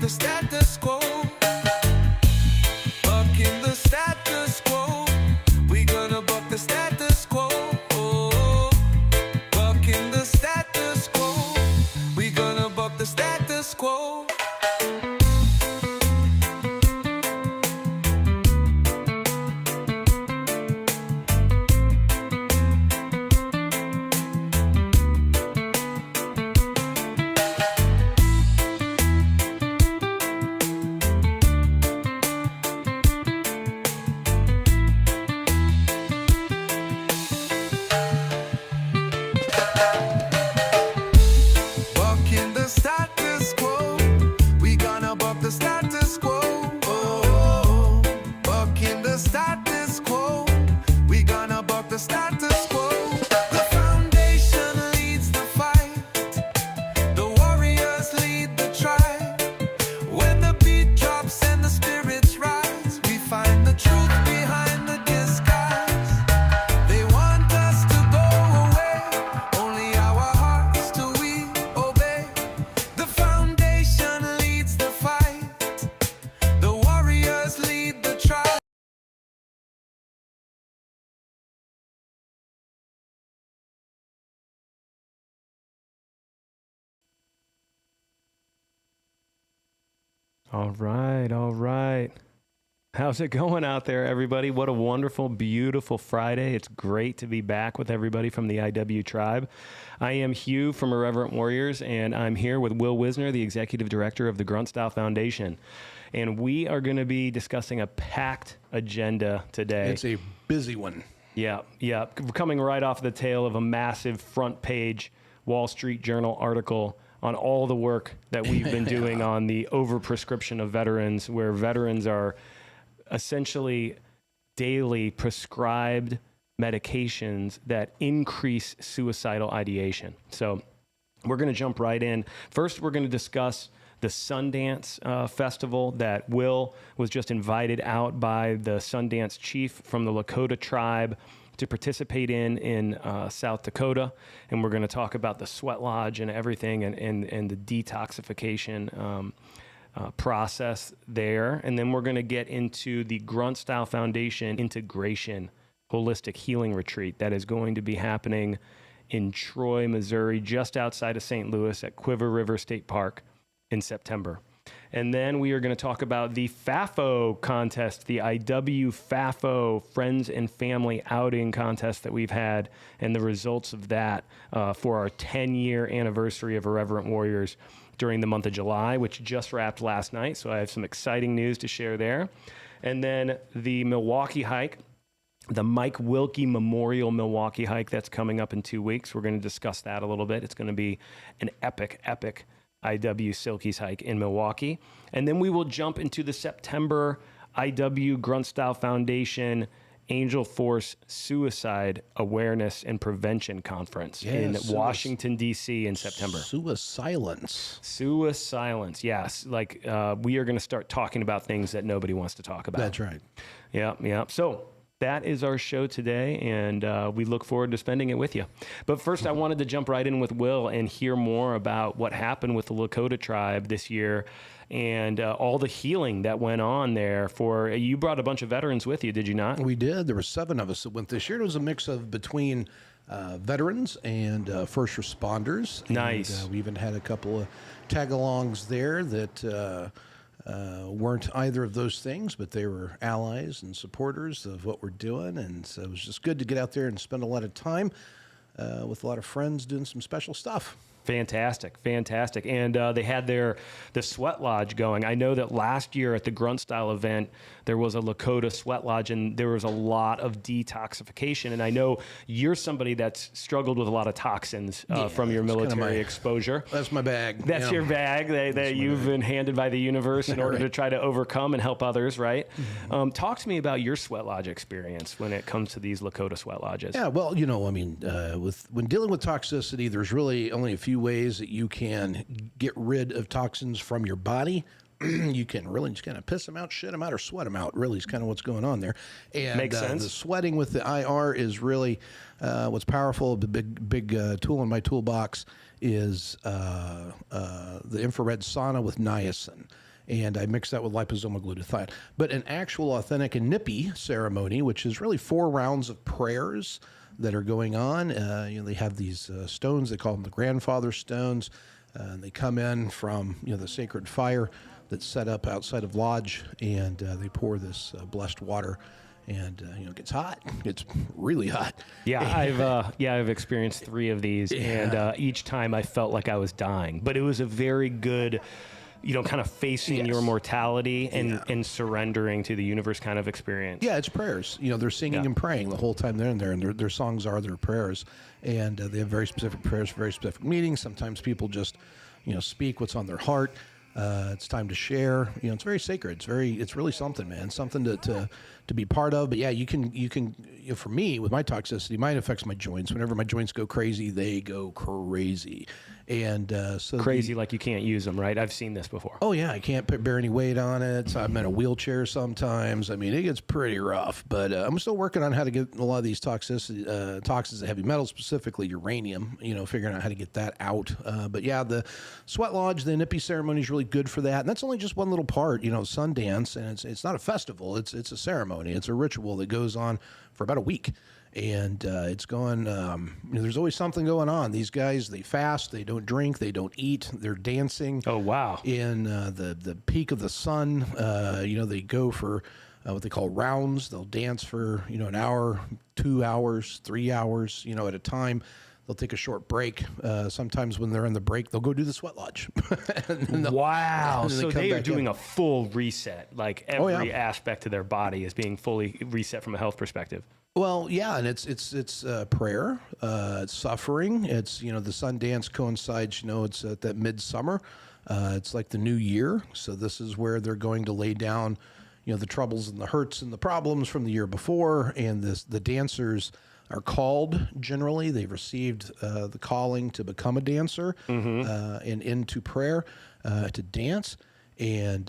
the status quo. Bucking the status quo. We gonna buck the status quo. Oh, bucking the status quo. We gonna buck the status quo. Bucking the status quo. We gonna buck the status quo. Oh, bucking the status quo. We gonna buck the status quo. The foundation leads the fight. The warriors lead the tribe. When the beat drops and the spirits rise, we find the truth behind the disguise. They want us to go away, only our hearts do we obey. The foundation leads the fight. The warriors lead the tribe. All right, all right. How's it going out there, everybody? What a wonderful, beautiful Friday. It's great to be back with everybody from the IW Tribe. I am Hugh from Irreverent Warriors, and I'm here with Will Wisner, the Executive Director of the Grunt Style Foundation. And we are going to be discussing a packed agenda today. It's a busy one. Yeah. We're coming right off the tail of a massive front page Wall Street Journal article on all the work that we've been doing on the overprescription of veterans, where veterans are essentially daily prescribed medications that increase suicidal ideation. So we're going to jump right in. First, we're going to discuss the Sundance Festival that Will was just invited out by the Sundance chief from the Lakota tribe to participate in South Dakota. And we're going to talk about the sweat lodge and everything and the detoxification process there. And then we're going to get into the Grunt Style Foundation Integration Holistic Healing Retreat that is going to be happening in Troy, Missouri, just outside of St. Louis at Quiver River State Park in September. And then we are going to talk about the FAFO contest, the IW FAFO Friends and Family Outing contest that we've had, and the results of that for our 10-year anniversary of Irreverent Warriors during the month of July, which just wrapped last night. So I have some exciting news to share there. And then the Milwaukee hike, the Mike Wilkie Memorial Milwaukee hike that's coming up in 2 weeks. We're going to discuss that a little bit. It's going to be an epic IW Silkies hike in Milwaukee. And then we will jump into the September IW Grunt Style Foundation Angel Force Suicide Awareness and Prevention Conference in Washington, D.C. in September. Suisilence, yes. Like we are going to start talking about things that nobody wants to talk about. That's right. Yeah. So that is our show today, and we look forward to spending it with you. But first, I wanted to jump right in with Will and hear more about what happened with the Lakota tribe this year and all the healing that went on there. You brought a bunch of veterans with you, did you not? We did. There were 7 of us that went this year. It was a mix of between veterans and first responders. Nice. And, we even had a couple of tag-alongs there that weren't either of those things, but they were allies and supporters of what we're doing. And so it was just good to get out there and spend a lot of time with a lot of friends doing some special stuff. Fantastic. And they had the sweat lodge going. I know that last year at the Grunt Style event, there was a Lakota sweat lodge, and there was a lot of detoxification. And I know you're somebody that's struggled with a lot of toxins from your military exposure. That's my bag. That's your bag that you've been handed by the universe in order to try to overcome and help others, right? Mm-hmm. Talk to me about your sweat lodge experience when it comes to these Lakota sweat lodges. Yeah, well, when dealing with toxicity, there's really only a few ways that you can get rid of toxins from your body. You can really just kind of piss them out, shit them out, or sweat them out, really is kind of what's going on there. And Makes sense. The sweating with the IR is really what's powerful. The big tool in my toolbox is the infrared sauna with niacin. and I mix that with liposomal glutathione. But an actual authentic Inipi ceremony, which is really 4 rounds of prayers that are going on. They have these stones, they call them the grandfather stones, and they come in from the sacred fire that's set up outside of lodge, and they pour this blessed water, and it gets hot. It's really hot. Yeah, I've experienced 3 of these, and each time I felt like I was dying. But it was a very good, kind of facing your mortality and surrendering to the universe kind of experience. Yeah, it's prayers. They're singing and praying the whole time they're in there, and their songs are their prayers. And they have very specific prayers for very specific meetings. Sometimes people just, speak what's on their heart. It's time to share. It's very sacred. It's really something, man. Something to be part of. But yeah, you can. For me, with my toxicity, mine affects my joints. Whenever my joints go crazy, they go crazy. And so crazy, like you can't use them, right? I've seen this before. Oh yeah, I can't bear any weight on it. So I'm in a wheelchair sometimes. I mean, it gets pretty rough. But I'm still working on how to get a lot of these toxins of heavy metals, specifically uranium. Figuring out how to get that out. But yeah, the sweat lodge, the Inipi ceremony is really good for that. And that's only just one little part. Sundance, and it's not a festival. It's a ceremony. It's a ritual that goes on for about a week. And it's going, there's always something going on. These guys, they fast, they don't drink, they don't eat, they're dancing. Oh, wow. In the peak of the sun, they go for what they call rounds. They'll dance for, an hour, 2 hours, 3 hours, at a time. They'll take a short break. Sometimes when they're in the break, they'll go do the sweat lodge. Wow. So they are doing a full reset. Like every aspect of their body is being fully reset from a health perspective. Well, yeah, and it's prayer, it's suffering. It's, the sun dance coincides, it's at that midsummer. It's like the new year. So this is where they're going to lay down, the troubles and the hurts and the problems from the year before. And the dancers are called, generally. They've received the calling to become a dancer and into prayer to dance. And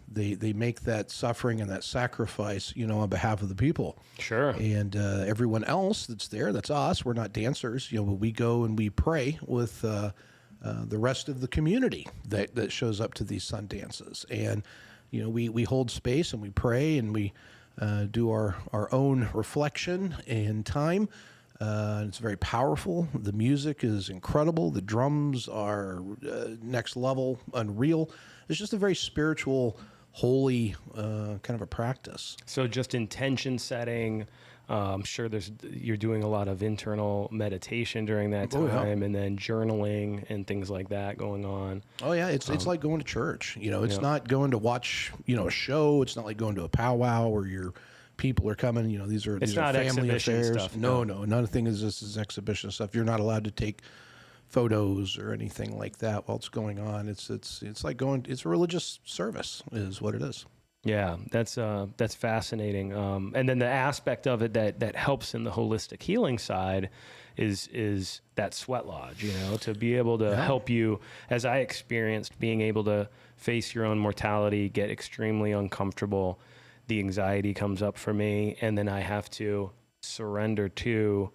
they make that suffering and that sacrifice, on behalf of the people. Sure. And everyone else that's there, that's us. We're not dancers. But we go and we pray with the rest of the community that shows up to these sun dances. And we hold space and we pray and we do our own reflection and time. It's very powerful. The music is incredible. The drums are next level, unreal. It's just a very spiritual, holy kind of a practice. So just intention setting. I'm sure you're doing a lot of internal meditation during that time, and then journaling and things like that going on. Oh yeah, it's like going to church. It's not going to watch a show. It's not like going to a powwow where your people are coming. These are family affairs. Stuff, no, nothing is this is exhibition stuff. You're not allowed to take photos or anything like that while it's going on. It's like going. It's a religious service, is what it is. Yeah, that's fascinating. And then the aspect of it that helps in the holistic healing side is that sweat lodge, to be able to help you, as I experienced, being able to face your own mortality, get extremely uncomfortable. The anxiety comes up for me, and then I have to surrender to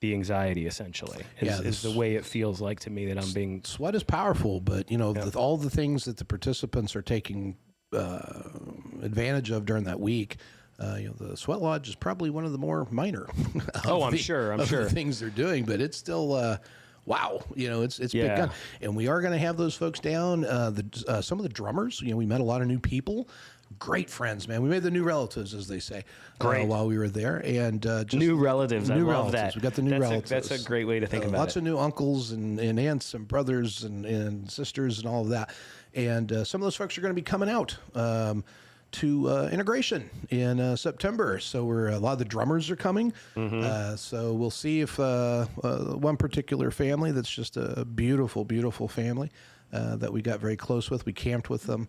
the anxiety, essentially, is the way it feels like to me that I'm being... Sweat is powerful, but, all the things that the participants are taking advantage of during that week, the sweat lodge is probably one of the more minor I'm sure the things they're doing, but it's still wow, it's big gun. And we are going to have those folks down. Some of the drummers, we met a lot of new people. Great friends, man. We made the new relatives, as they say, while we were there. And just new relatives. I love that. We got the new relatives. That's a great way to think about it. Lots of new uncles and aunts and brothers and sisters and all of that. And some of those folks are going to be coming out to integration in September. So a lot of the drummers are coming. So we'll see if one particular family that's just a beautiful, beautiful family that we got very close with. We camped with them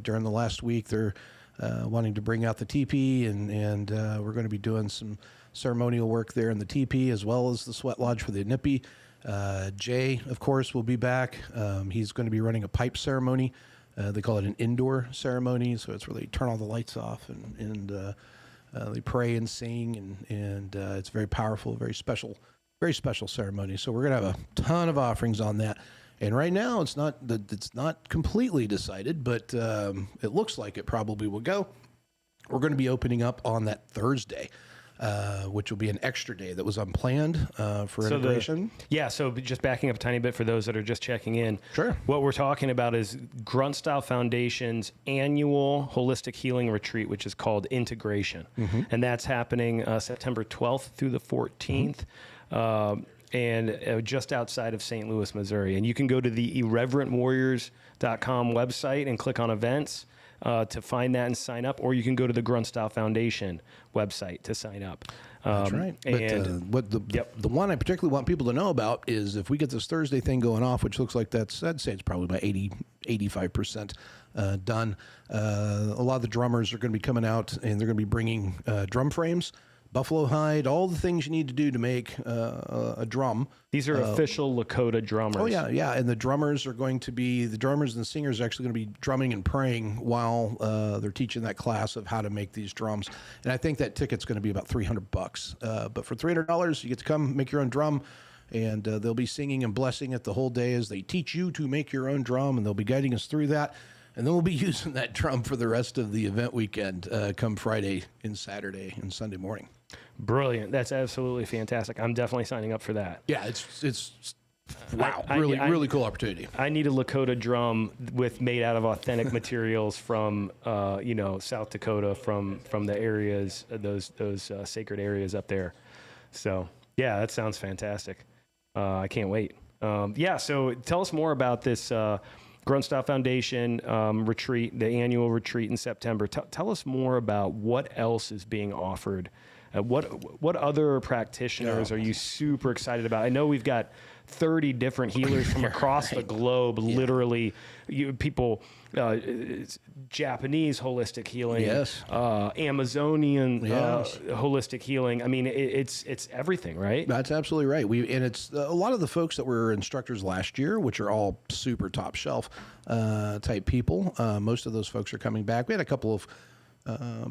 during the last week. They're wanting to bring out the teepee, and we're going to be doing some ceremonial work there in the teepee as well as the sweat lodge for the Inipi. Jay, of course, will be back. He's going to be running a pipe ceremony. They call it an indoor ceremony, so it's where they turn all the lights off and they pray and sing, and it's very powerful, very special ceremony. So we're going to have a ton of offerings on that. And right now, it's not completely decided, but it looks like it probably will go. We're going to be opening up on that Thursday, which will be an extra day that was unplanned for integration. So just backing up a tiny bit for those that are just checking in. Sure. What we're talking about is Grunt Style Foundation's annual holistic healing retreat, which is called Integration. And that's happening September 12th through the 14th. And just outside of St. Louis, Missouri. And you can go to the irreverentwarriors.com website and click on events to find that and sign up, or you can go to the Grunt Style Foundation website to sign up. That's right. But the one I particularly want people to know about is if we get this Thursday thing going off, which looks like I'd say it's probably about 85% done. A lot of the drummers are going to be coming out, and they're going to be bringing drum frames, buffalo hide, all the things you need to do to make a drum. These are official Lakota drummers. Oh, yeah. And the drummers and the singers are actually going to be drumming and praying while they're teaching that class of how to make these drums. And I think that ticket's going to be about $300. But for $300, you get to come make your own drum. And they'll be singing and blessing it the whole day as they teach you to make your own drum. And they'll be guiding us through that. And then we'll be using that drum for the rest of the event weekend, come Friday and Saturday and Sunday morning. Brilliant. That's absolutely fantastic. I'm definitely signing up for that. Yeah, it's wow, really cool opportunity. I need a Lakota drum made out of authentic materials from South Dakota, from the areas, those sacred areas up there. So yeah, that sounds fantastic. I can't wait. So tell us more about this Grunt Style Foundation retreat, the annual retreat in September. Tell us more about what else is being offered. What other practitioners are you super excited about? I know we've got 30 different healers from across the globe, literally. People, Japanese holistic healing, Amazonian holistic healing. I mean, it's everything, right? That's absolutely right. And it's a lot of the folks that were instructors last year, which are all super top shelf type people. Most of those folks are coming back. We had a couple of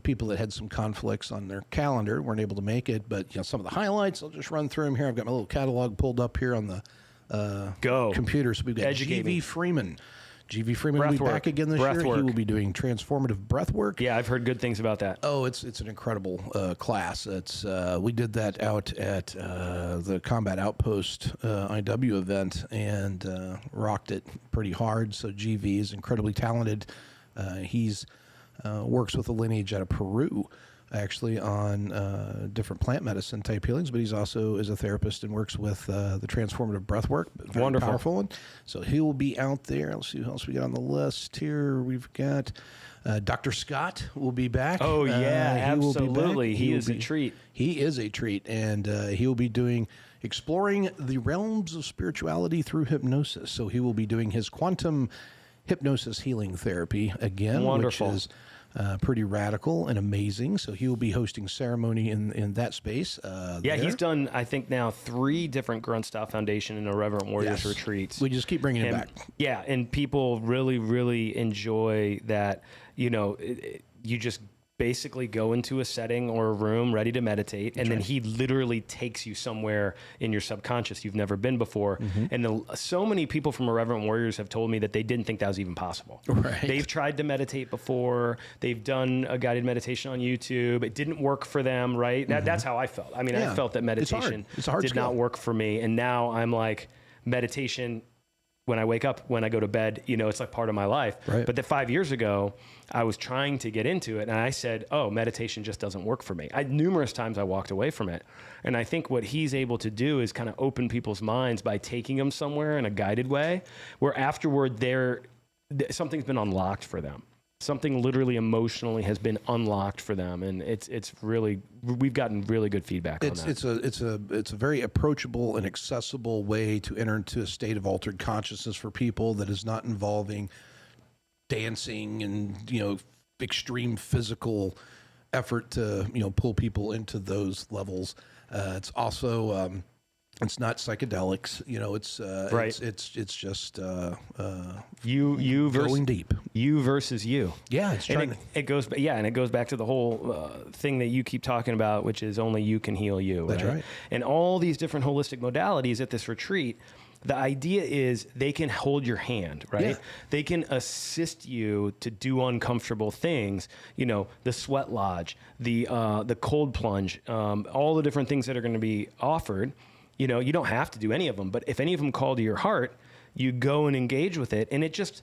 people that had some conflicts on their calendar, weren't able to make it, but some of the highlights, I'll just run through them here. I've got my little catalog pulled up here on the computer. So we've got G.V. Freeman. G.V. Freeman will be back again this year. He will be doing transformative breath work. Yeah, I've heard good things about that. Oh, it's an incredible class. We did that out at the Combat Outpost IW event and rocked it pretty hard. So G.V. is incredibly talented. He's works with a lineage out of Peru, actually, on different plant medicine type healings, but he's also is a therapist and works with the transformative breath work. Very powerful one. So he will be out there. Let's see who else we got on the list here. We've got Dr. Scott will be back. Oh, yeah, absolutely. He is a treat. He is a treat, and he will be exploring the realms of spirituality through hypnosis. So he will be doing his quantum hypnosis healing therapy again, which is pretty radical and amazing. So he will be hosting ceremony in that space. He's done, I think, now 3 different Grunt Style Foundation and Irreverent Warriors retreats. We just keep bringing him back. Yeah, and people really, really enjoy that. You just basically go into a setting or a room ready to meditate, and then he literally takes you somewhere in your subconscious you've never been before. And so many people from Irreverent Warriors have told me that they didn't think that was even possible. Right. They've tried to meditate before. They've done a guided meditation on YouTube. It didn't work for them, right? That's how I felt. I mean, I felt that meditation did not work for me. And now I'm like, meditation, when I wake up, when I go to bed, it's like part of my life. Right. But that 5 years ago, I was trying to get into it, and I said, meditation just doesn't work for me. Numerous times I walked away from it. And I think what he's able to do is kind of open people's minds by taking them somewhere in a guided way, where afterward something's been unlocked for them. Something literally emotionally has been unlocked for them, and it's really, we've gotten really good feedback on that. It's a very approachable and accessible way to enter into a state of altered consciousness for people that is not involving dancing and extreme physical effort to pull people into those levels. It's also it's not psychedelics, it's just you versus going deep. You versus you. Yeah, it goes back to the whole thing that you keep talking about, which is only you can heal you. That's right. And all these different holistic modalities at this retreat the idea is they can hold your hand, right? Yeah. They can assist you to do uncomfortable things. You know, the sweat lodge, the cold plunge, all the different things that are going to be offered. You know, you don't have to do any of them, but if any of them call to your heart, you go and engage with it, and it just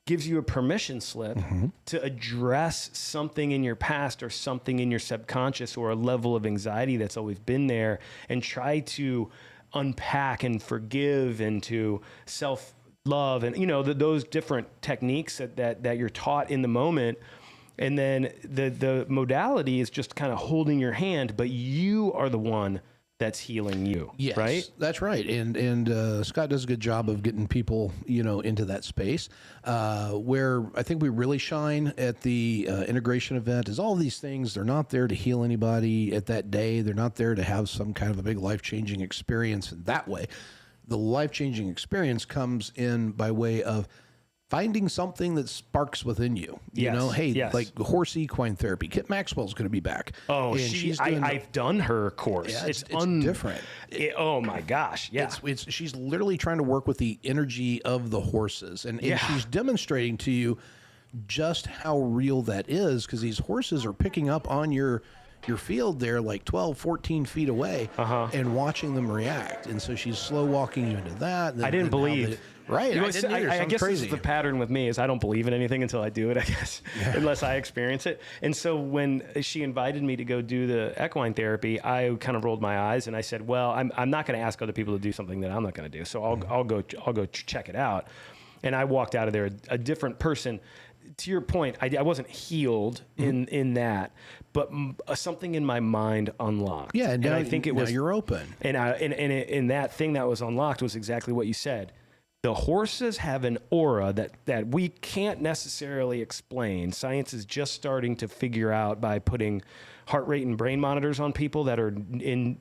gives you a permission slip to address something in your past or something in your subconscious or a level of anxiety that's always been there, and try to unpack and forgive and to self-love and, you know, those different techniques that you're taught in the moment. And then the modality is just kind of holding your hand, but you are the one that's healing you. Yes, right? That's right. And Scott does a good job of getting people, you know, into that space. Where I think we really shine at the integration event is all these things. They're not there to heal anybody at that day. They're not there to have some kind of a big life-changing experience in that way. The life-changing experience comes in by way of finding something that sparks within you. You know, hey, like horse equine therapy. Kit Maxwell's going to be back. Oh, and I've done her course. Yeah, it's different. Oh my gosh, yeah. She's literally trying to work with the energy of the horses, and she's demonstrating to you just how real that is, because these horses are picking up on your field there like 12, 14 feet away and watching them react. And so she's slow walking you into that. I didn't believe. Right. You know, I I guess crazy. this is the pattern with me is I don't believe in anything until I do it, I guess, unless I experience it. And so when she invited me to go do the equine therapy, I kind of rolled my eyes and I said, well, I'm not going to ask other people to do something that I'm not going to do. So I'll go check it out. And I walked out of there a different person. To your point, I wasn't healed in that, but something in my mind unlocked. Yeah, and I think it was you're open. And that thing that was unlocked was exactly what you said. The horses have an aura that we can't necessarily explain. Science is just starting to figure out by putting heart rate and brain monitors on people that are in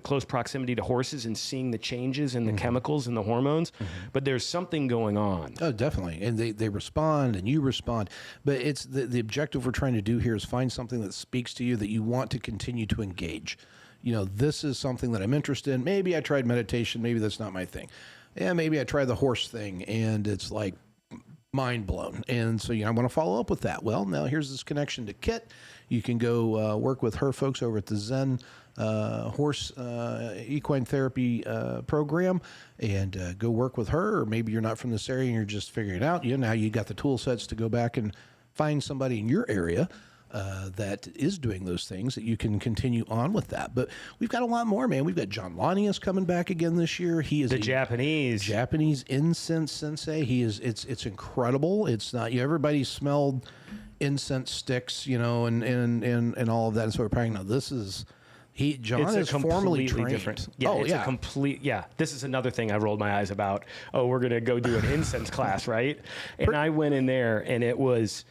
close proximity to horses and seeing the changes in the chemicals and the hormones. But there's something going on. Oh, definitely. And they respond and you respond. But it's the objective we're trying to do here is find something that speaks to you that you want to continue to engage. You know, this is something that I'm interested in. Maybe I tried meditation. Maybe that's not my thing. Yeah, maybe I tried the horse thing and it's like mind blown. And so, you know, I want to follow up with that. Well, now here's this connection to Kit. You can go work with her folks over at the Zen Horse Equine Therapy program and go work with her. Or maybe you're not from this area and you're just figuring it out. You know, now you got the tool sets to go back and find somebody in your area that is doing those things that you can continue on with that. But we've got a lot more, man. We've got John Lanius coming back again this year. He is the Japanese incense sensei. He is. It's incredible. It's not. Everybody smelled incense sticks, you know, and all of that. And so we're probably now this is. John is formally trained. Different. Yeah, a complete. Yeah, this is another thing I rolled my eyes about. Oh, we're gonna go do an incense class, right? And I went in there, and it was.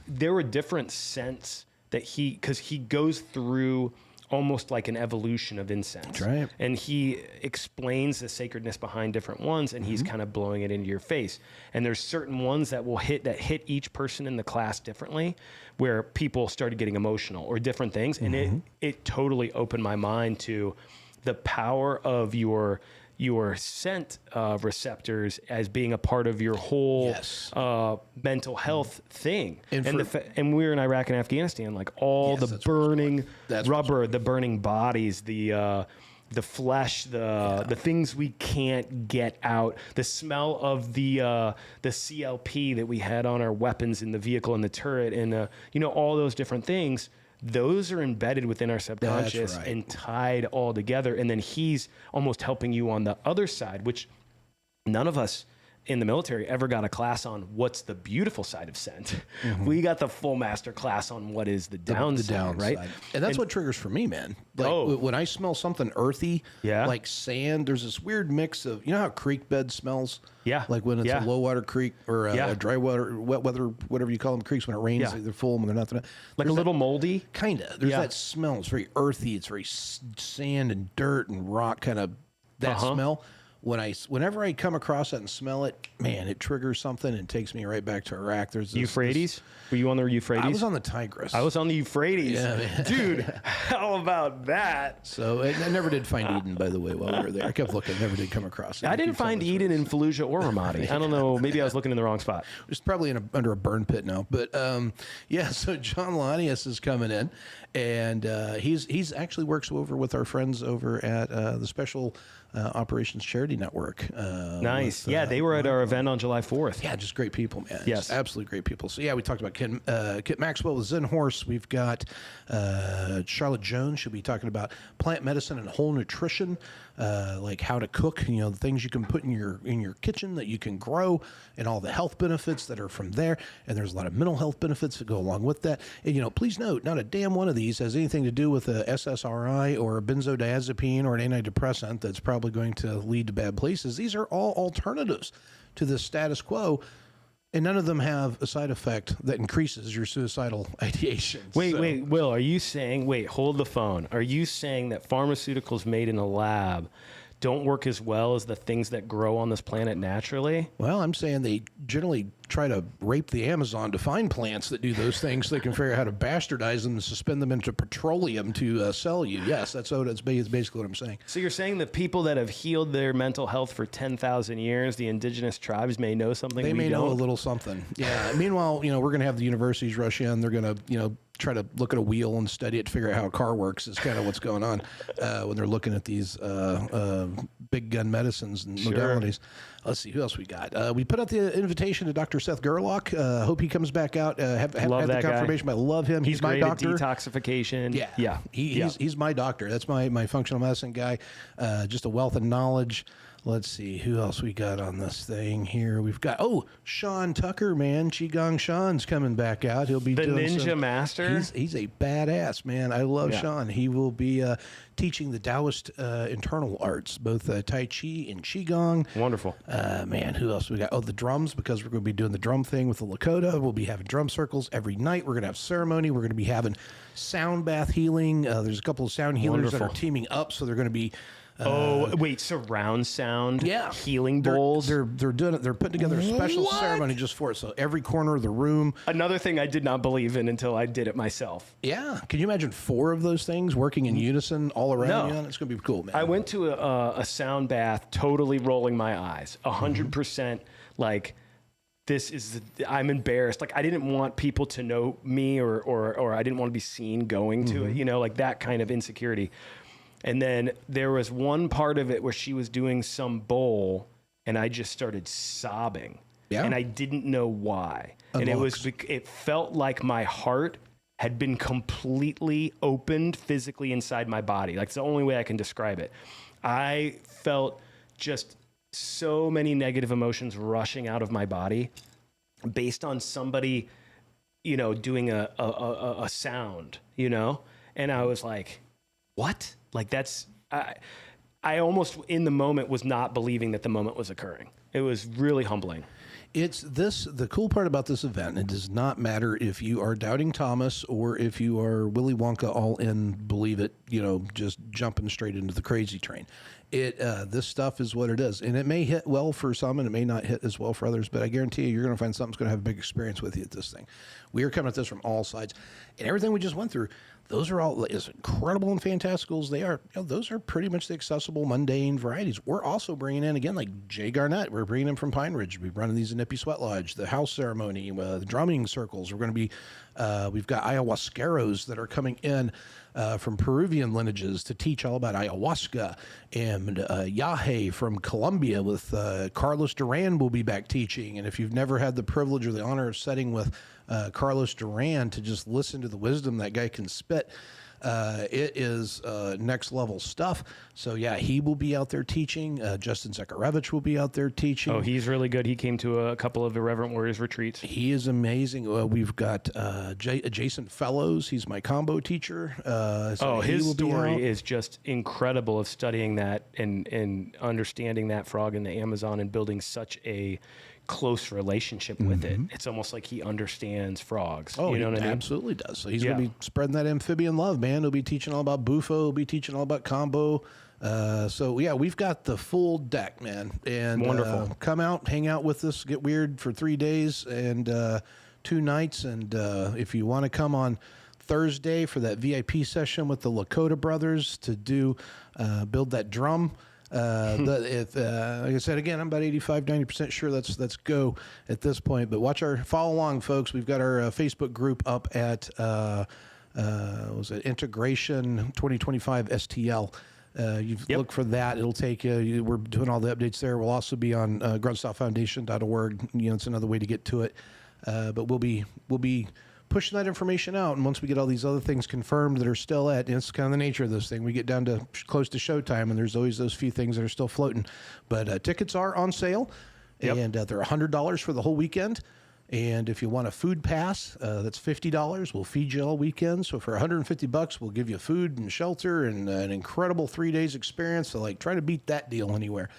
There were different scents that because he goes through almost like an evolution of incense. That's right. And he explains the sacredness behind different ones, and he's kind of blowing it into your face. And there's certain ones that hit each person in the class differently, where people started getting emotional or different things. And it totally opened my mind to the power of your scent receptors as being a part of your whole mental health thing. And we were in Iraq and Afghanistan, like all the burning rubber, the burning bodies, the flesh, the things we can't get out, the smell of the CLP that we had on our weapons in the vehicle and the turret, and you know, all those different things. Those are embedded within our subconscious and tied all together. And then he's almost helping you on the other side, which none of us in the military ever got a class on what's the beautiful side of scent. We got the full master class on what is the downside, right? And that's what triggers for me, man. Like when I smell something earthy, like sand, there's this weird mix of, you know how a creek bed smells? Yeah. Like when it's a low water creek or a dry water, wet weather, whatever you call them, creeks when it rains, they're full when they're not. Like a little moldy? Kind of. There's that smell. It's very earthy. It's very sand and dirt and rock kind of that smell. whenever I come across that and smell it, man, it triggers something and takes me right back to Iraq. There's this, Euphrates? Were you on the Euphrates? I was on the Tigris. I was on the Euphrates. Yeah, man. Dude, how about that? So I never did find Eden, by the way, while we were there. I kept looking, never did come across it. I didn't find Eden in Fallujah or Ramadi. I don't know. Maybe I was looking in the wrong spot. It's probably under a burn pit now. But yeah, so John Lanius is coming in, and he's actually works over with our friends over at the Special Operations Charity Network. Nice. Yeah, they were at our event on July 4th. Yeah, just great people, man. Yes. Just absolutely great people. So yeah, we talked about Kit Maxwell with Zen Horse. We've got Charlotte Jones. She'll be talking about plant medicine and whole nutrition, like how to cook. The things you can put in your kitchen that you can grow, and all the health benefits that are from there. And there's a lot of mental health benefits that go along with that. And please note, not a damn one of these has anything to do with a SSRI or a benzodiazepine or an antidepressant that's probably going to lead to bad places. These are all alternatives to the status quo, and none of them have a side effect that increases your suicidal ideation. Wait, Will, are you saying, hold the phone. Are you saying that pharmaceuticals made in a lab don't work as well as the things that grow on this planet naturally? Well, I'm saying they generally try to rape the Amazon to find plants that do those things so they can figure out how to bastardize them and suspend them into petroleum to sell you. Yes, that's basically what I'm saying. So you're saying the people that have healed their mental health for 10,000 years, the indigenous tribes, may know something they we may don't? know a little something. Yeah. Meanwhile, we're going to have the universities rush in. They're going to, try to look at a wheel and study it to figure out how a car works is kind of what's going on when they're looking at these big gun medicines and modalities. Let's see, who else we got? We put out the invitation to Dr. Seth Gerlach. Hope he comes back out. Have the confirmation, but I love him. He's my great doctor. At detoxification. Yeah. He's my doctor. That's my functional medicine guy. Just a wealth of knowledge. Let's see, who else we got on this thing here? We've got, Sean Tucker, man. Qigong Sean's coming back out. He'll be doing Ninja Master? He's a badass, man. I love Sean. He will be teaching the Taoist internal arts, both Tai Chi and Qigong. Wonderful. Man, who else we got? The drums, because we're going to be doing the drum thing with the Lakota. We'll be having drum circles every night. We're going to have ceremony. We're going to be having sound bath healing. There's a couple of sound healers that are teaming up, so they're going to be surround sound healing They're bowls. They're doing it. They're putting together a special ceremony just for it. So every corner of the room. Another thing I did not believe in until I did it myself. Yeah. Can you imagine 4 of those things working in unison all around you? It's going to be cool, man. I went to a sound bath totally rolling my eyes. 100% like, I'm embarrassed. Like, I didn't want people to know me or I didn't want to be seen going to it, like that kind of insecurity. And then there was one part of it where she was doing some bowl and I just started sobbing. Yeah. And I didn't know why. And it felt like my heart had been completely opened physically inside my body. Like, it's the only way I can describe it. I felt just so many negative emotions rushing out of my body based on somebody, doing a sound, and I was like, what? Like, that's, I almost in the moment was not believing that the moment was occurring. It was really humbling. The cool part about this event, it does not matter if you are doubting Thomas or if you are Willy Wonka all in, believe it, just jumping straight into the crazy train. This stuff is what it is. And it may hit well for some and it may not hit as well for others, but I guarantee you're going to find something that's going to have a big experience with you at this thing. We are coming at this from all sides. And everything we just went through, those are all as incredible and fantastical as they are. Those are pretty much the accessible, mundane varieties. We're also bringing in, again, like Jay Garnett. We're bringing him from Pine Ridge. We're running these in Nippy Sweat Lodge, the house ceremony, the drumming circles. We're going to be, we've got ayahuasqueros that are coming in from Peruvian lineages to teach all about ayahuasca, and Yahe from Colombia with Carlos Duran will be back teaching. And if you've never had the privilege or the honor of sitting with Carlos Duran to just listen to the wisdom that guy can spit, it is next level stuff. So yeah, he will be out there teaching. Justin Zakarevich will be out there teaching. Oh, he's really good. He came to a couple of Irreverent Warriors retreats. He is amazing. We've got Jason Fellows. He's my combo teacher. His story is just incredible of studying that and understanding that frog in the Amazon and building such a close relationship with it. It's almost like he understands frogs. Oh, you know he what I mean? Absolutely does. So he's going to be spreading that amphibian love, man. He'll be teaching all about bufo. He'll be teaching all about combo. So yeah, we've got the full deck, man. And Wonderful. Come out, hang out with us, get weird for 3 days and 2 nights. And if you want to come on Thursday for that VIP session with the Lakota brothers to do build that drum. Like I said, again, I'm about 85, 90% sure that's go at this point. But follow along, folks. We've got our Facebook group up at was it Integration 2025 STL. Look for that. It'll take you. We're doing all the updates there. We'll also be on gruntstylefoundation.org. It's another way to get to it. But we'll be pushing that information out. And once we get all these other things confirmed that are still it's kind of the nature of this thing. We get down to close to showtime, and there's always those few things that are still floating. But tickets are on sale, and they're $100 for the whole weekend. And if you want a food pass, that's $50. We'll feed you all weekend. So for $150, we'll give you food and shelter and an incredible 3 days experience. So try to beat that deal anywhere.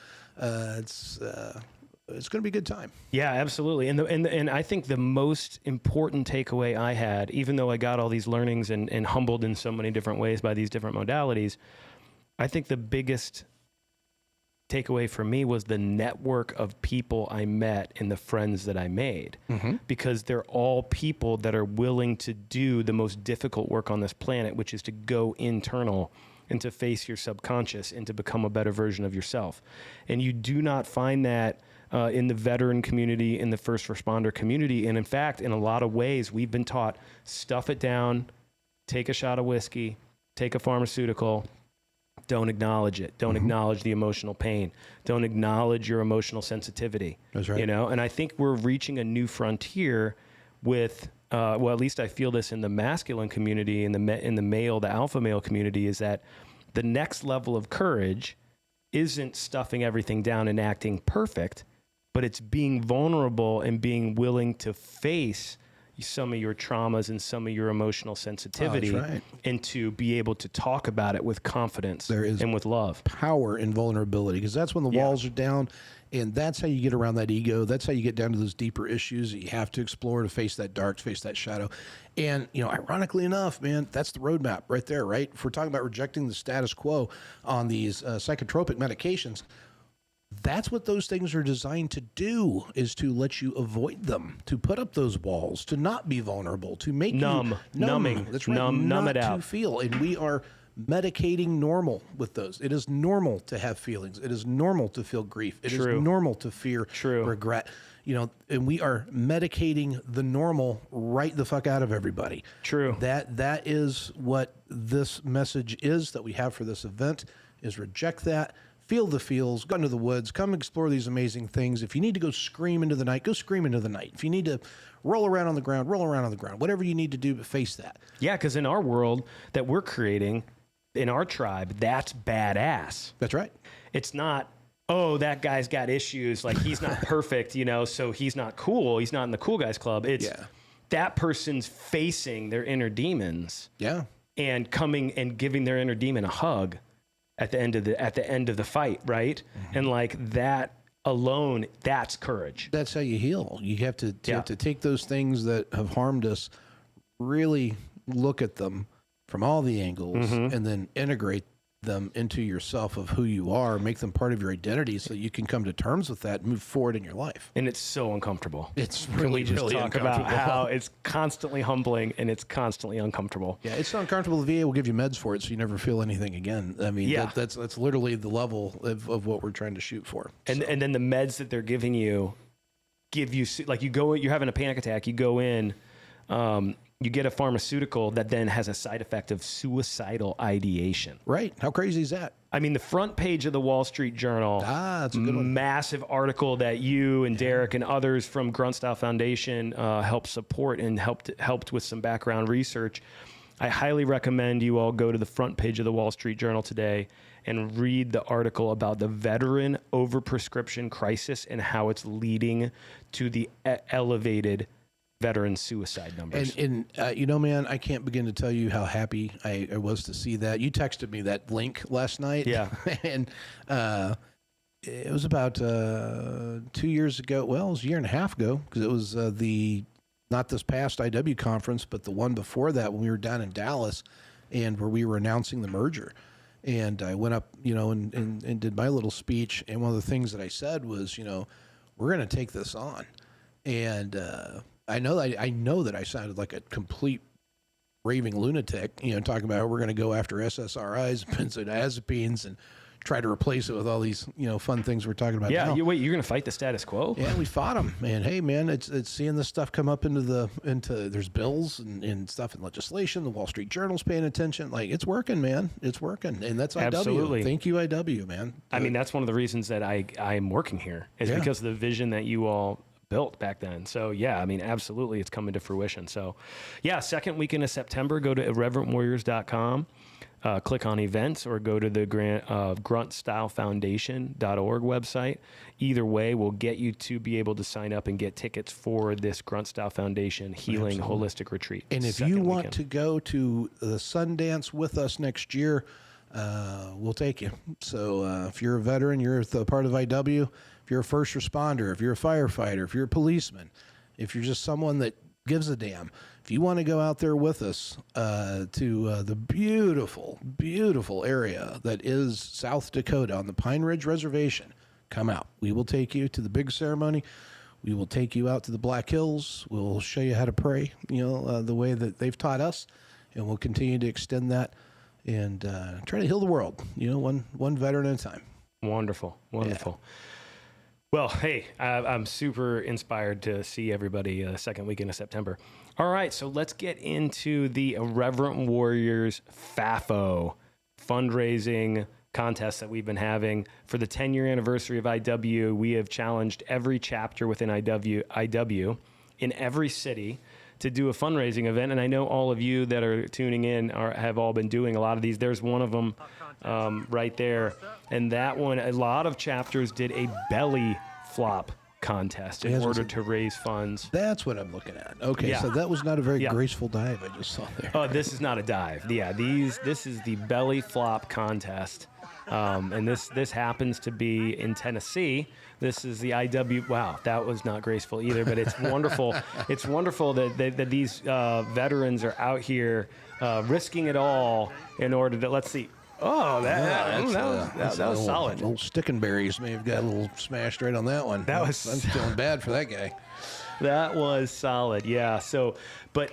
It's going to be a good time. Yeah, absolutely. And I think the most important takeaway I had, even though I got all these learnings and humbled in so many different ways by these different modalities, I think the biggest takeaway for me was the network of people I met and the friends that I made, because they're all people that are willing to do the most difficult work on this planet, which is to go internal and to face your subconscious and to become a better version of yourself. And you do not find that in the veteran community, in the first responder community. And in fact, in a lot of ways, we've been taught, stuff it down, take a shot of whiskey, take a pharmaceutical, don't acknowledge it. Don't acknowledge the emotional pain. Don't acknowledge your emotional sensitivity. That's right. And I think we're reaching a new frontier with, well, at least I feel this in the masculine community, in the alpha male community, is that the next level of courage isn't stuffing everything down and acting perfect, but it's being vulnerable and being willing to face some of your traumas and some of your emotional sensitivity, that's right. and to be able to talk about it with confidence and with love. Power in vulnerability, because that's when the walls are down, and that's how you get around that ego. That's how you get down to those deeper issues that you have to explore to face that dark, to face that shadow. And, ironically enough, man, that's the roadmap right there, right? If we're talking about rejecting the status quo on these psychotropic medications, that's what those things are designed to do, is to let you avoid them, to put up those walls, to not be vulnerable, to make numbing. That's right. Numb it out. To feel. And we are medicating normal with those. It is normal to have feelings. It is normal to feel grief. It is normal to fear regret. And we are medicating the normal right the fuck out of everybody. True. That is what this message is that we have for this event, is reject that. Feel the feels, go into the woods, come explore these amazing things. If you need to go scream into the night, go scream into the night. If you need to roll around on the ground, roll around on the ground. Whatever you need to do, but face that. Yeah, because in our world that we're creating, in our tribe, that's badass. That's right. It's not, oh, that guy's got issues, like he's not perfect, so he's not cool. He's not in the cool guys club. It's that person's facing their inner demons. Yeah. And coming and giving their inner demon a hug at the end of the fight, right? And that alone, that's courage. That's how you heal. You have to take those things that have harmed us, really look at them from all the angles, and then integrate them into yourself of who you are, make them part of your identity, so you can come to terms with that and move forward in your life. And it's so uncomfortable. It's really, can we just really talk about how it's constantly humbling and it's constantly uncomfortable? Yeah, it's not uncomfortable. The VA will give you meds for it, so you never feel anything again. I mean, that's literally the level of what we're trying to shoot for. And then the meds that they're giving you give you, like, you're having a panic attack, you go in, you get a pharmaceutical that then has a side effect of suicidal ideation. Right. How crazy is that? I mean, the front page of the Wall Street Journal, that's a good one. Massive article that you and Derek and others from Grunt Style Foundation helped support and helped with some background research. I highly recommend you all go to the front page of the Wall Street Journal today and read the article about the veteran overprescription crisis and how it's leading to the elevated veteran suicide numbers. And man, I can't begin to tell you how happy I was to see that. You texted me that link last night. Yeah. And it was about 2 years ago. Well, it was a year and a half ago, because it was not this past IW conference, but the one before that, when we were down in Dallas and where we were announcing the merger. And I went up, and did my little speech. And one of the things that I said was, we're going to take this on. And I know that I sounded like a complete raving lunatic, talking about how we're going to go after SSRIs, benzodiazepines, and try to replace it with all these, fun things we're talking about. Yeah, now. you're going to fight the status quo? Yeah, we fought them, man. Hey, man, it's seeing this stuff come up into there's bills and stuff in legislation. The Wall Street Journal's paying attention. Like, it's working, man. It's working, and that's IW. Absolutely. Thank you, IW, man. I mean, that's one of the reasons that I'm working here is Yeah. because of the vision that you all built back then. So yeah, I mean, absolutely, it's coming to fruition. So yeah, second weekend of September, go to irreverentwarriors.com. Click on events or go to the gruntstylefoundation.org website. Either way will get you to be able to sign up and get tickets for this Grunt Style Foundation Healing Holistic Retreat. And if you want to go to the Sundance with us next year, we'll take you. So if you're a veteran, you're a part of IW, if you're a first responder, if you're a firefighter, if you're a policeman, if you're just someone that gives a damn, if you want to go out there with us to the beautiful, beautiful area that is South Dakota on the Pine Ridge Reservation, come out. We will take you to the big ceremony. We will take you out to the Black Hills. We'll show you how to pray, the way that they've taught us, and we'll continue to extend that and try to heal the world, one veteran at a time. Wonderful. Wonderful. Yeah. Well, hey, I'm super inspired to see everybody second weekend of September. All right, so let's get into the Irreverent Warriors FAFO fundraising contest that we've been having. For the 10-year anniversary of IW, we have challenged every chapter within IW in every city to do a fundraising event. And I know all of you that are tuning in have all been doing a lot of these. There's one of them right there. And that one, a lot of chapters did a belly flop contest in order to raise funds. That's what I'm looking at. Okay, yeah. So that was not a very graceful dive I just saw there. Oh, this is not a dive. Yeah, this is the belly flop contest. And this happens to be in Tennessee. This is the IW. Wow, that was not graceful either, but it's wonderful. It's wonderful that these veterans are out here risking it all in order to, let's see. Oh, that was solid. Old Stickenberries may have got a little smashed right on that one. I'm feeling bad for that guy. That was solid, yeah. So, but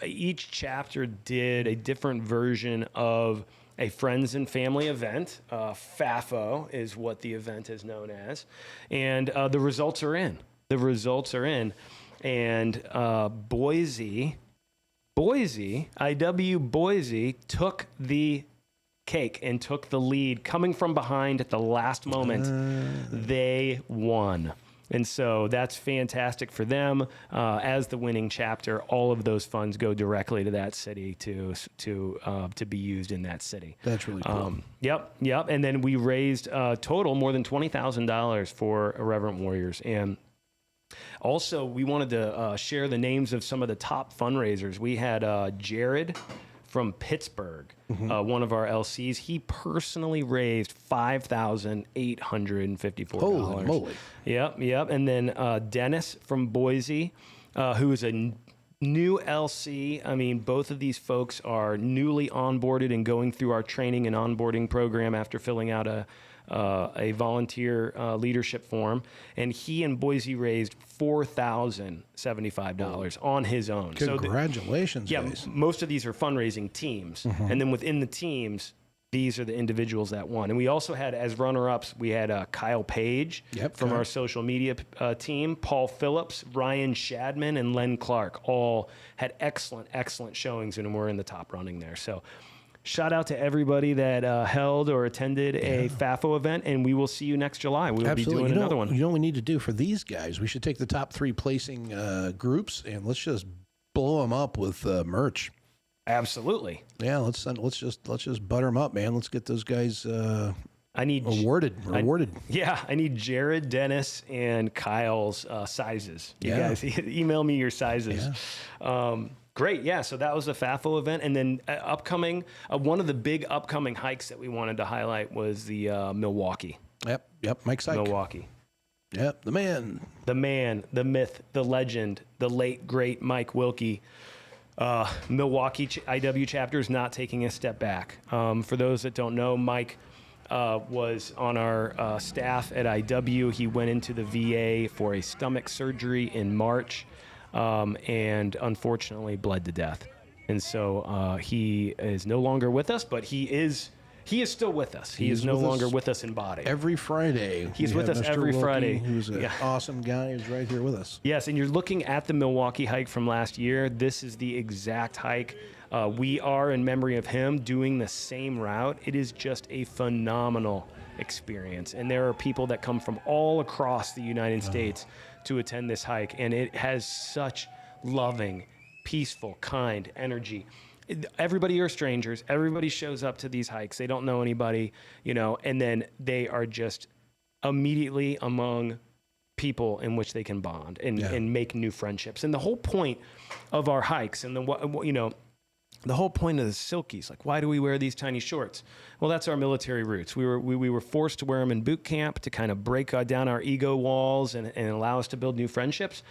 each chapter did a different version of a friends and family event. FAFO is what the event is known as, and the results are in. And Boise, IW Boise took the cake and took the lead, coming from behind at the last moment. They won. And so that's fantastic for them. As the winning chapter, all of those funds go directly to that city to be used in that city. That's really cool. Yep. And then we raised total more than $20,000 for Irreverent Warriors. And also, we wanted to share the names of some of the top fundraisers. We had Jared from Pittsburgh, one of our LCs. He personally raised $5,854. Holy moly. Yep. And then Dennis from Boise, who is a new LC. I mean, both of these folks are newly onboarded and going through our training and onboarding program after filling out a volunteer leadership form, and he in Boise raised $4,075 on his own. Congratulations! So most of these are fundraising teams, and then within the teams, these are the individuals that won. And we also had, as runner-ups, we had Kyle Page from our social media team, Paul Phillips, Ryan Shadman, and Len Clark. All had excellent showings, and were in the top running there. So shout out to everybody that held or attended a FAFO event, and we will see you next July. We'll be doing another one. You know what we need to do for these guys? We should take the top 3 placing groups and let's just blow them up with merch. Absolutely. Yeah, let's just butter them up, man. Let's get those guys rewarded. I need Jared, Dennis, and Kyle's sizes. You guys email me your sizes. Yeah. Great, yeah. So that was a FAFO event, and then upcoming, one of the big upcoming hikes that we wanted to highlight was the Milwaukee. Yep. Mike's hike. Milwaukee. Yep, the man, the myth, the legend, the late great Mike Wilkie. Milwaukee IW chapter is not taking a step back. For those that don't know, Mike was on our staff at IW. He went into the VA for a stomach surgery in March and unfortunately bled to death. And so he is no longer with us, but he is still with us. He is no longer with us in body. Every Friday. He's with us Mr. every Wilkie, Friday. Who's an awesome guy who's right here with us. Yes, and you're looking at the Milwaukee hike from last year. This is the exact hike. We are, in memory of him, doing the same route. It is just a phenomenal experience. And there are people that come from all across the United States to attend this hike. And it has such loving, peaceful, kind energy. Everybody are strangers. Everybody shows up to these hikes. They don't know anybody, and then they are just immediately among people in which they can bond and make new friendships. And the whole point of our hikes and the whole point of the Silkies, like, why do we wear these tiny shorts? Well, that's our military roots. We were forced to wear them in boot camp to kind of break down our ego walls and allow us to build new friendships.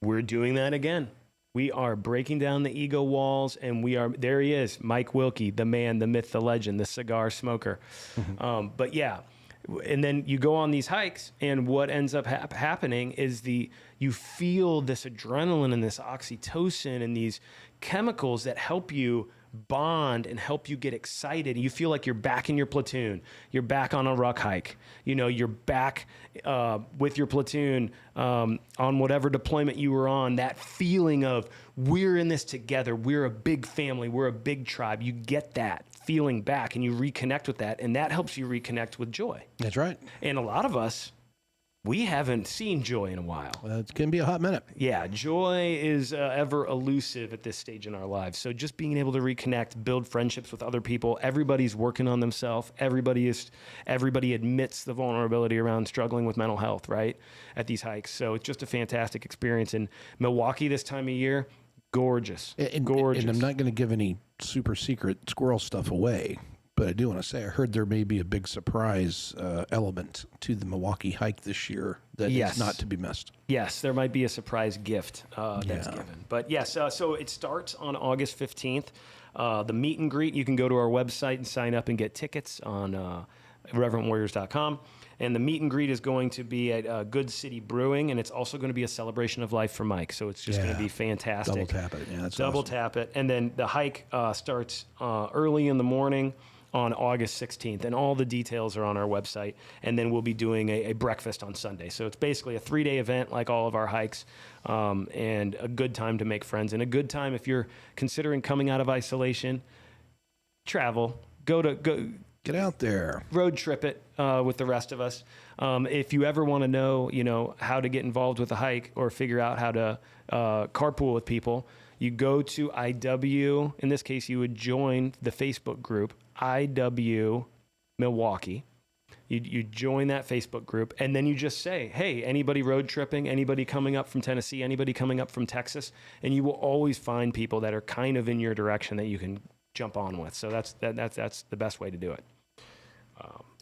We're doing that again. We are breaking down the ego walls, and there he is, Mike Wilkie, the man, the myth, the legend, the cigar smoker. But yeah, and then you go on these hikes, and what ends up happening is you feel this adrenaline and this oxytocin and these chemicals that help you bond and help you get excited. You feel like you're back in your platoon. You're back on a ruck hike. You're back with your platoon on whatever deployment you were on. That feeling of we're in this together. We're a big family. We're a big tribe. You get that feeling back and you reconnect with that. And that helps you reconnect with joy. That's right. And a lot of us, we haven't seen joy in a while. It can be a hot minute. Yeah, joy is ever elusive at this stage in our lives. So just being able to reconnect, build friendships with other people. Everybody's working on themselves. Everybody admits the vulnerability around struggling with mental health, right, at these hikes. So it's just a fantastic experience. In Milwaukee this time of year, gorgeous. Gorgeous. And I'm not going to give any super secret squirrel stuff away. But I do want to say, I heard there may be a big surprise element to the Milwaukee hike this year that is not to be missed. Yes, there might be a surprise gift that's given. But yes, so it starts on August 15th. The meet and greet, you can go to our website and sign up and get tickets on irreverentwarriors.com. And the meet and greet is going to be at Good City Brewing, and it's also going to be a celebration of life for Mike. So it's just going to be fantastic. Double tap it. Yeah, that's Double awesome. tap it. And then the hike starts early in the morning on August 16th, and all the details are on our website. And then we'll be doing a breakfast on Sunday. So it's basically a 3-day event like all of our hikes, and a good time to make friends, and a good time if you're considering coming out of isolation. Travel, go Get out there. road trip it with the rest of us. If you ever want to know, how to get involved with a hike or figure out how to carpool with people, you go to IW. In this case, you would join the Facebook group, IW Milwaukee. You join that Facebook group, and then you just say, hey, anybody road tripping, anybody coming up from Tennessee, anybody coming up from Texas, and you will always find people that are kind of in your direction that you can jump on with. So that's the best way to do it.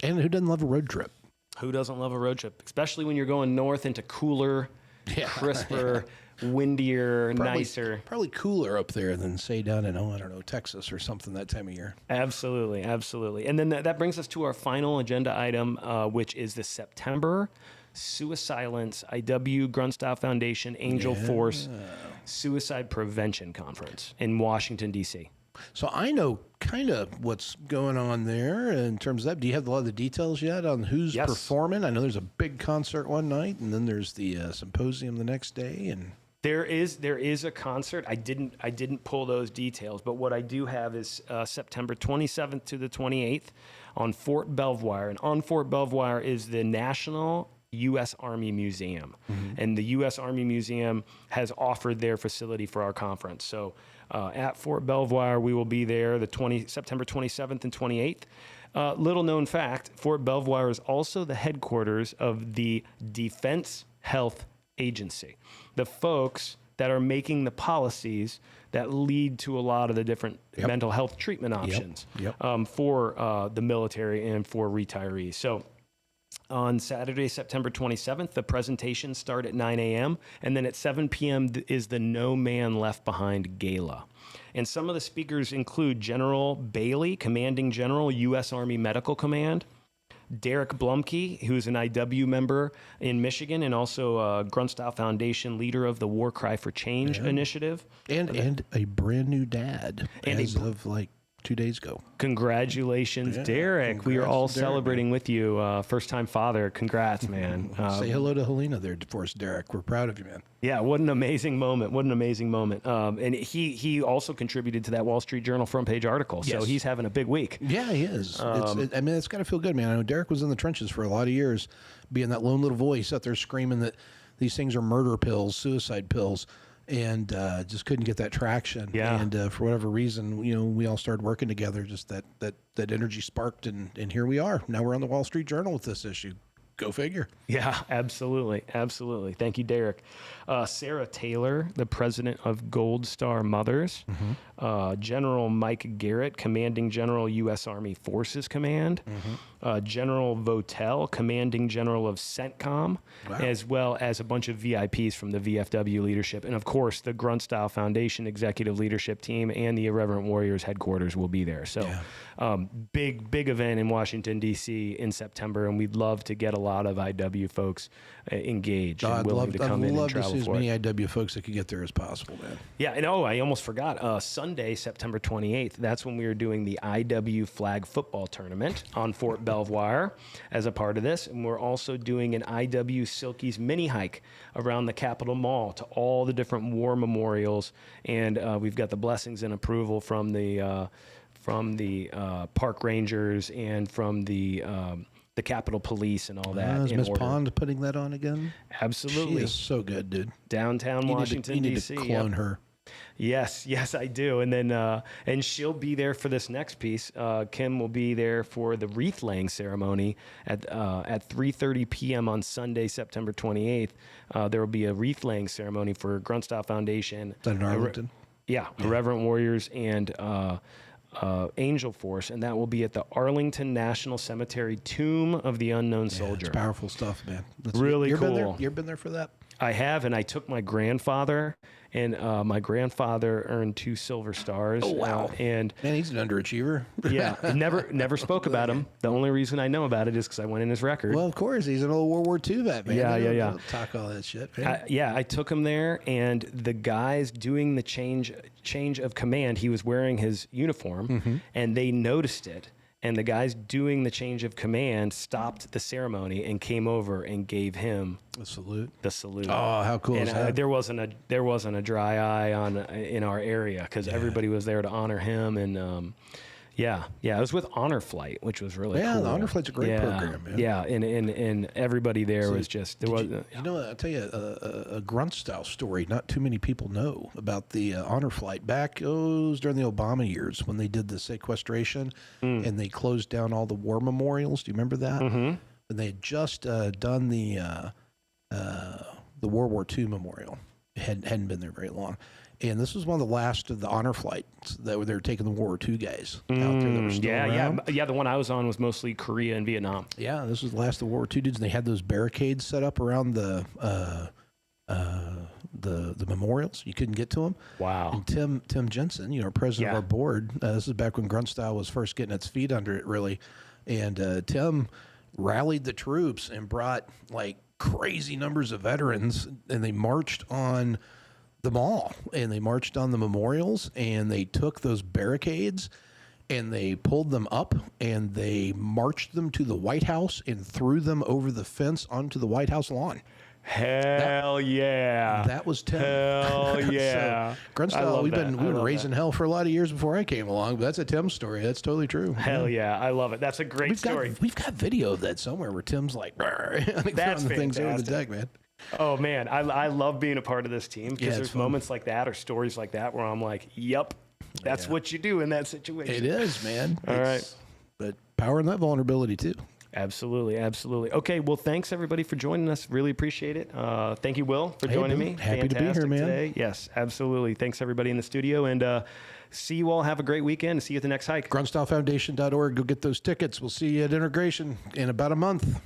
And who doesn't love a road trip? Who doesn't love a road trip, especially when you're going north into cooler, crisper, windier, nicer. Probably cooler up there than, say, down in, Texas or something that time of year. Absolutely, absolutely. And then that brings us to our final agenda item, which is the September Suicidence IW Grunt Style Foundation Angel Force Suicide Prevention Conference in Washington, D.C. So I know kind of what's going on there in terms of that. Do you have a lot of the details yet on who's performing? I know there's a big concert one night, and then there's the symposium the next day. And there is a concert. I didn't pull those details, but what I do have is September 27th to the 28th on Fort Belvoir, and on Fort Belvoir is the National U.S. Army Museum, and the U.S. Army Museum has offered their facility for our conference. So at Fort Belvoir, we will be there September 27th and 28th. Little known fact, Fort Belvoir is also the headquarters of the Defense Health Agency, the folks that are making the policies that lead to a lot of the different mental health treatment options for the military and for retirees. So On Saturday, September 27th, the presentations start at 9 a.m. And then at 7 p.m. is the No Man Left Behind Gala. And some of the speakers include General Bailey, Commanding General, U.S. Army Medical Command, Derek Blumke, who's an IW member in Michigan and also a Grunt Style Foundation leader of the War Cry for Change initiative. And a brand new dad as of like 2 days ago. Congratulations, Derek. We are all celebrating with you. First-time father. Congrats, man. Say hello to Helena there for us, Derek. We're proud of you, man. Yeah, what an amazing moment. What an amazing moment. And he also contributed to that Wall Street Journal front page article. So he's having a big week. Yeah, he is. It's got to feel good, man. I know Derek was in the trenches for a lot of years, being that lone little voice out there screaming that these things are murder pills, suicide pills. And just couldn't get that traction. Yeah. And for whatever reason, we all started working together. Just that energy sparked, and here we are. Now we're on the Wall Street Journal with this issue. Go figure. Yeah, absolutely. Absolutely. Thank you, Derek. Sarah Taylor, the president of Gold Star Mothers. General Mike Garrett, commanding general, U.S. Army Forces Command. General Votel, commanding general of CENTCOM, as well as a bunch of VIPs from the VFW leadership. And of course, the Grunt Style Foundation executive leadership team and the Irreverent Warriors headquarters will be there. So big event in Washington, D.C. in September, and we'd love to get a lot of IW folks engaged and willing to come in and travel for it. I'd love to see as many IW folks that could get there as possible, man. Yeah, and I almost forgot. Sunday, September 28th, that's when we are doing the IW Flag Football Tournament on Fort Belvoir as a part of this. And we're also doing an IW Silkies mini hike around the Capitol Mall to all the different war memorials. And we've got the blessings and approval from the park rangers and from the Capitol Police and all that. Is Miss Pond putting that on again? Absolutely. She is so good, dude. Downtown Washington, D.C. You need to clone her. Yes, I do. And then, and she'll be there for this next piece. Kim will be there for the wreath laying ceremony at 3:30 p.m. on Sunday, September 28th. There will be a wreath laying ceremony for Grunt Style Foundation. Is that in Arlington? Irreverent Warriors and Angel Force, and that will be at the Arlington National Cemetery Tomb of the Unknown Soldier. It's powerful stuff, man. Really cool. Been there? You've been there for that? I have, and I took my grandfather, and my grandfather earned 2 silver stars. Oh, wow. And man, he's an underachiever. Yeah, never spoke about him. The only reason I know about it is because I went in his record. Well, of course, he's an old World War II vet, man. Yeah. Don't talk all that shit, man. I took him there, and the guys doing the change of command, he was wearing his uniform, and they noticed it. And the guys doing the change of command stopped the ceremony and came over and gave him the salute. Oh, how cool is that? There wasn't a dry eye in our area because everybody was there to honor him. And it was with Honor Flight, which was really cool. Yeah, the Honor Flight's a great program, man. Yeah, and everybody there was just there was. I'll tell you a Grunt Style story. Not too many people know about the Honor Flight. Back it was during the Obama years when they did the sequestration and they closed down all the war memorials. Do you remember that? And they had just done the World War II memorial. It hadn't been there very long. And this was one of the last of the Honor Flights that they were taking the World War II guys out there that were still around. Yeah. The one I was on was mostly Korea and Vietnam. Yeah, this was the last of the World War II dudes, and they had those barricades set up around the memorials. You couldn't get to them. Wow. And Tim Jensen, president of our board. This is back when Grunt Style was first getting its feet under it, really. And Tim rallied the troops and brought like crazy numbers of veterans, and they marched on the mall, and they marched on the memorials, and they took those barricades and they pulled them up and they marched them to the White House and threw them over the fence onto the White House lawn. Hell yeah. That was Tim. Hell yeah. So, Grunt Style, we've been raising hell for a lot of years before I came along, but that's a Tim story. That's totally true. Hell yeah. I love it. That's a great story. We've got video of that somewhere where Tim's like, that's the things over the deck, man. Oh, man. I love being a part of this team because there's moments like that or stories like that where I'm like, yep, that's what you do in that situation. It is, man. All right. But power in that vulnerability, too. Absolutely. Okay, well, thanks, everybody, for joining us. Really appreciate it. Thank you, Will, for joining me. Happy to be here, man. Today. Yes, absolutely. Thanks, everybody in the studio. And see you all. Have a great weekend. See you at the next hike. GruntStyleFoundation.org. Go get those tickets. We'll see you at Integration in about a month.